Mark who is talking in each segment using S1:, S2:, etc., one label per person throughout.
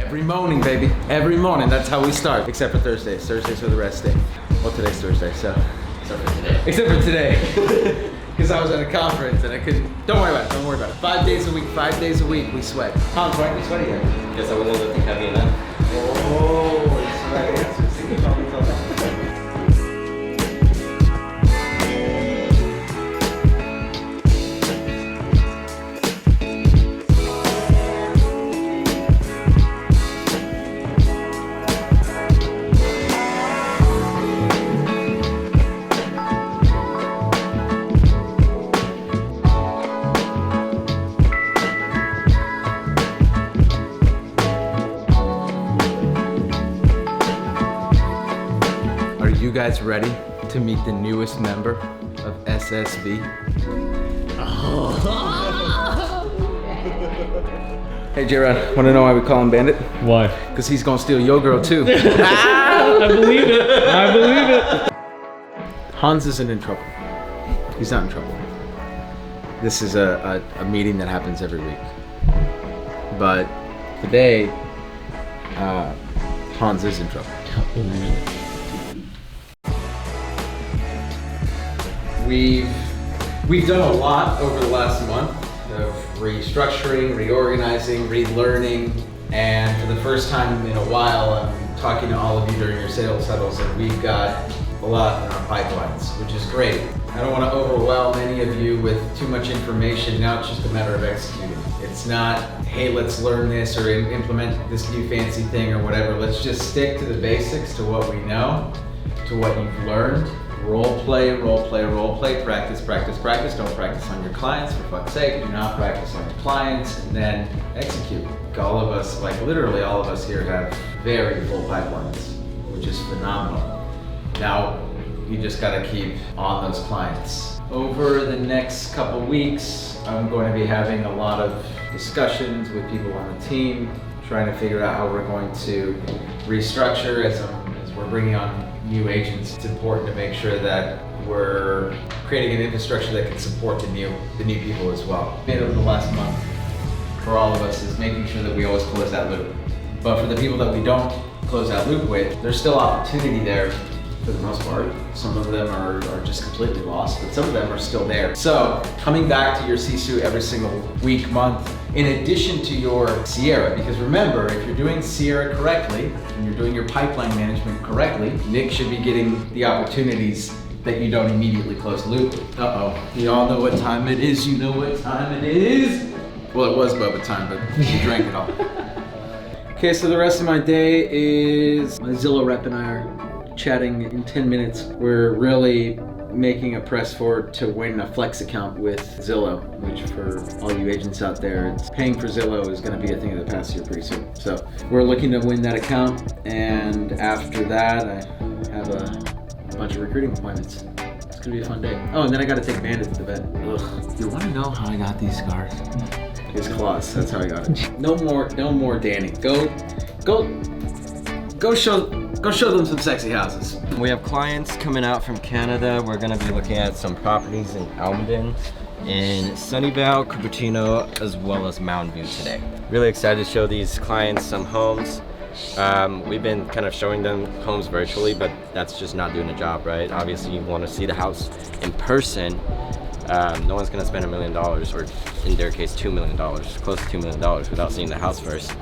S1: Every morning, baby. Every morning, that's how we start. Except for Thursdays. Thursdays are the rest day. Well, today's Thursday, so.
S2: Except for today.
S1: Except for today. Because I was at a conference and I couldn't. Don't worry about it, don't worry about it. 5 days a week, we sweat. Tom's right, we sweat again.
S2: Guess I wouldn't have looked heavy enough.
S1: Oh, it's the right answer. Are you guys ready to meet the newest member of SSB? Hey J-Rod, wanna know why we call him Bandit?
S3: Why?
S1: Because he's gonna steal your girl too.
S3: I believe it. I believe it.
S1: Hans isn't in trouble. He's not in trouble. This is a meeting that happens every week. But today, Hans is in trouble. We've done a lot over the last month of restructuring, reorganizing, relearning, and for the first time in a while, I'm talking to all of you during your sales huddles, and we've got a lot in our pipelines, which is great. I don't want to overwhelm any of you with too much information. Now it's just a matter of executing. It's not, hey, let's learn this or implement this new fancy thing or whatever. Let's just stick to the basics, to what we know, to what you've learned. Role play, practice, practice, practice. Don't practice on your clients, for fuck's sake. Do not practice on your clients, and then execute. All of us, like literally all of us here, have very full pipelines, which is phenomenal. Now, you just gotta keep on those clients. Over the next couple weeks, I'm going to be having a lot of discussions with people on the team, trying to figure out how we're going to restructure as we're bringing on new agents. It's important to make sure that we're creating an infrastructure that can support the new people as well. Over the last month, for all of us, is making sure that we always close that loop. But for the people that we don't close that loop with, there's still opportunity there for the most part. Some of them are just completely lost, but some of them are still there. So coming back to your CSU every single week, month, in addition to your Sierra, because remember, if you're doing Sierra correctly, and you're doing your pipeline management correctly, Nick should be getting the opportunities that you don't immediately close the loop. Uh-oh, you all know what time it is, you know what time it is? Well, it was Bubba time, but you drank it all. Okay, so the rest of my day is my Zillow rep and I are chatting in 10 minutes. We're really making a press forward to win a Flex account with Zillow, which for all you agents out there, paying for Zillow is going to be a thing of the past here pretty soon. So we're looking to win that account, and after that, I have a bunch of recruiting appointments. It's going to be a fun day. Oh, and then I got to take Bandit to the bed. Ugh. You want to know how I got these scars? His claws. That's how I got it. No more, Danny. Go show them some sexy houses.
S2: We have clients coming out from Canada. We're gonna be looking at some properties in Almaden, in Sunnyvale, Cupertino, as well as Mountain View today. Really excited to show these clients some homes. We've been kind of showing them homes virtually, but that's just not doing the job, right? Obviously, you want to see the house in person. No one's gonna spend $1 million, or in their case, $2 million, close to $2 million, without seeing the house first.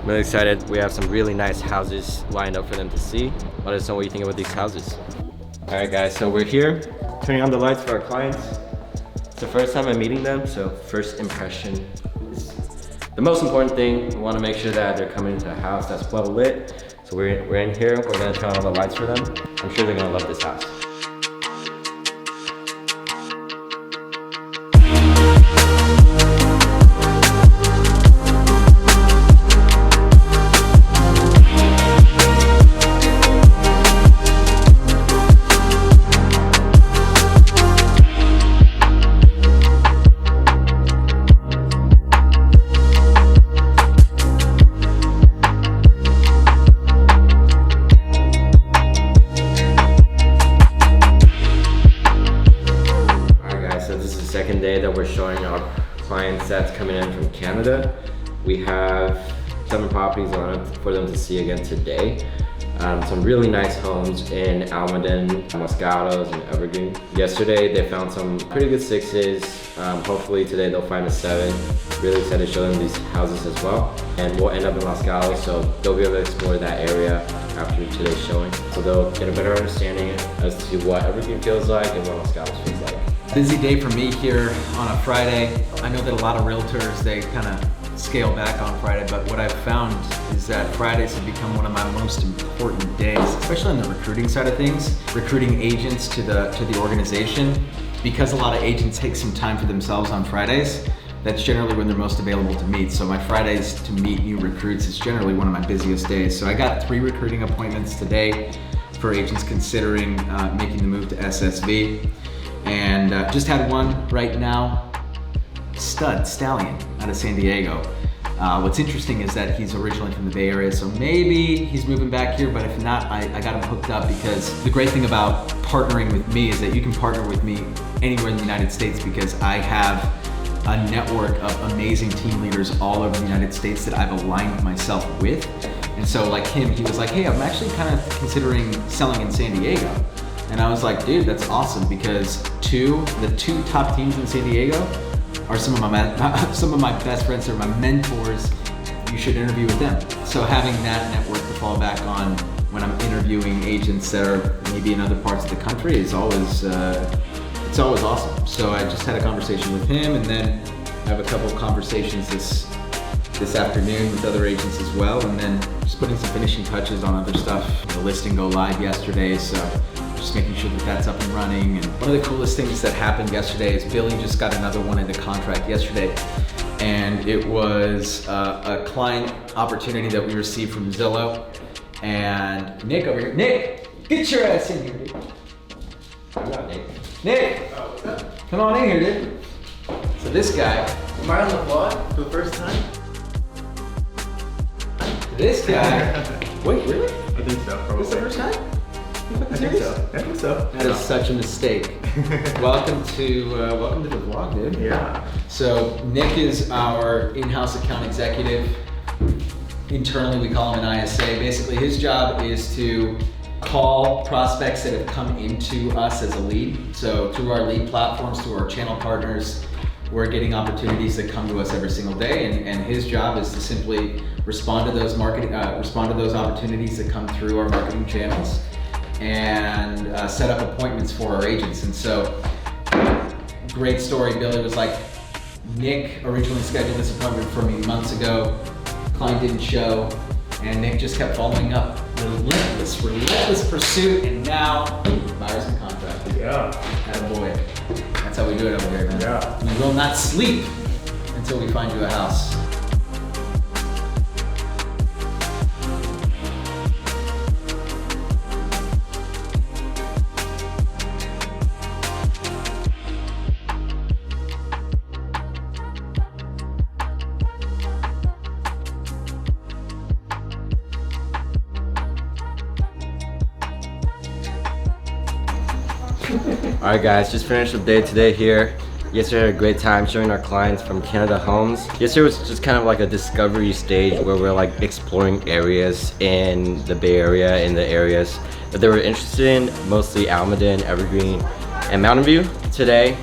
S2: I'm really excited. We have some really nice houses lined up for them to see. Let us know what you think about these houses. All right, guys, so we're here, turning on the lights for our clients. It's the first time I'm meeting them, so first impression is the most important thing. We want to make sure that they're coming into a house that's well lit. So we're in here, we're gonna turn on the lights for them. I'm sure they're gonna love this house. Second day that we're showing our clients that's coming in from Canada. We have 7 properties I wanted for them to see again today. Some really nice homes in Almaden, Moscatos, and Evergreen. Yesterday they found some pretty good 6s. Hopefully today they'll find a 7. Really excited to show them these houses as well. And we'll end up in Los Gatos, so they'll be able to explore that area after today's showing. So they'll get a better understanding as to what Evergreen feels like and what Los Gatos feels like.
S1: Busy day for me here on a Friday. I know that a lot of realtors, they kind of scale back on Friday, but what I've found is that Fridays have become one of my most important days, especially on the recruiting side of things, recruiting agents to the organization. Because a lot of agents take some time for themselves on Fridays, that's generally when they're most available to meet. So my Fridays to meet new recruits is generally one of my busiest days. So I got 3 recruiting appointments today for agents considering making the move to SSV. And just had one right now. Stallion out of San Diego. What's interesting is that he's originally from the Bay Area, so maybe he's moving back here, but if not, I got him hooked up, because the great thing about partnering with me is that you can partner with me anywhere in the United States, because I have a network of amazing team leaders all over the United States that I've aligned myself with. And so like him, he was like, hey, I'm actually kind of considering selling in San Diego. And I was like, dude, that's awesome, because the two top teams in San Diego are some of my best friends, or my mentors. You should interview with them. So having that network to fall back on when I'm interviewing agents that are maybe in other parts of the country is always it's always awesome. So I just had a conversation with him, and then I have a couple of conversations this afternoon with other agents as well, and then just putting some finishing touches on other stuff. The listing go live yesterday, so just making sure that that's up and running. And one of the coolest things that happened yesterday is Billy just got another one into contract yesterday. And it was a client opportunity that we received from Zillow. And Nick over here, Nick, get your ass in here, dude.
S2: I'm not Nick.
S1: Nick, come on in here, dude. So this guy.
S4: Am I on the vlog for the first time?
S1: This guy. Wait, really?
S4: I think so, probably.
S1: This is the first time?
S4: I think so.
S1: That is such a mistake. Welcome to the vlog, dude.
S4: Yeah.
S1: So Nick is our in-house account executive. Internally, we call him an ISA. Basically, his job is to call prospects that have come into us as a lead. So through our lead platforms, through our channel partners, we're getting opportunities that come to us every single day, and his job is to simply respond to those opportunities that come through our marketing channels, and set up appointments for our agents. And so, great story. Billy was like, Nick originally scheduled this appointment for me months ago. Client didn't show, and Nick just kept following up. Relentless pursuit, and now buyer's in contract.
S4: Yeah.
S1: Attaboy. That's how we do it over here, man.
S4: Yeah.
S1: We will not sleep until we find you a house.
S2: Alright guys, just finished the day today here. Yesterday I had a great time showing our clients from Canada homes. Yesterday was just kind of like a discovery stage where we're like exploring areas in the Bay Area, in the areas that they were interested in, mostly Almaden, Evergreen, and Mountain View. Today,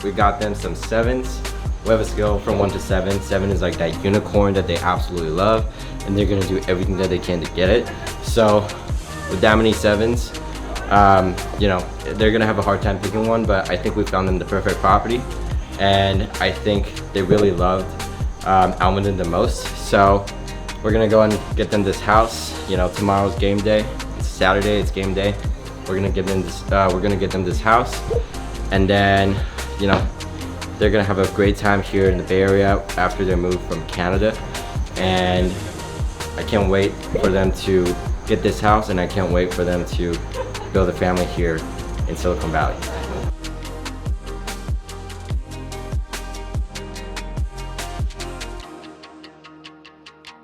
S2: we got them some 7s. We have a scale from 1 to 7. 7 is like that unicorn that they absolutely love, and they're gonna do everything that they can to get it. So, with that many 7s, you know, they're gonna have a hard time picking one, but I think we found them the perfect property, and I think they really loved Almaden the most. So we're gonna go and get them this house. You know, tomorrow's game day. It's Saturday. It's game day. We're gonna get them this. We're gonna get them this house, and then, you know, they're gonna have a great time here in the Bay Area after their move from Canada, and I can't wait for them to get this house, and I can't wait for them to build a family here in Silicon Valley.